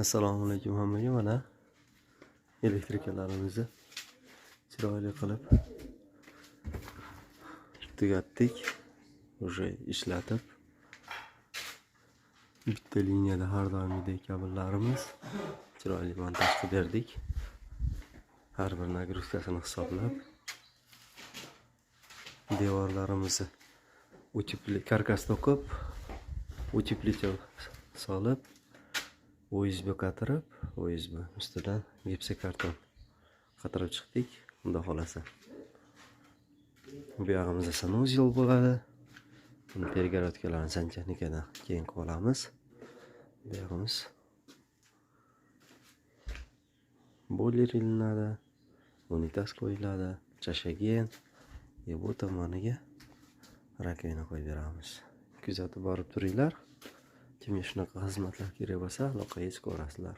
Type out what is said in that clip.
Assalomu alaykum hammaga. Mana elektrikalarimizni chiroyli qilib tugatdik. Уже ishlatib. Bitta liniyada har doimgidek kabellarimiz chiroyli montaj qilib berdik. Har bir nagruzkasini hisoblab devorlarimizni karkas to'qib, утеплитель solib, OSB qatirib, OSB ustidan gipsokarton qatirib chiqdik. Xudo xolasa. Bu yog'imizda sanuzel bo'ladi. Buni tergarotkalarni sanchaqnikadan keyin qilib olamiz. Bu yog'imiz boiler ilinadi, unitaz qo'yiladi, chashagen, bu tomoniga rakovina qo'yib beramiz. Kuzatib borib turinglar. Kimga shunaqa xizmatlar kerak bo'lsa, aloqaga chiqaverasizlar.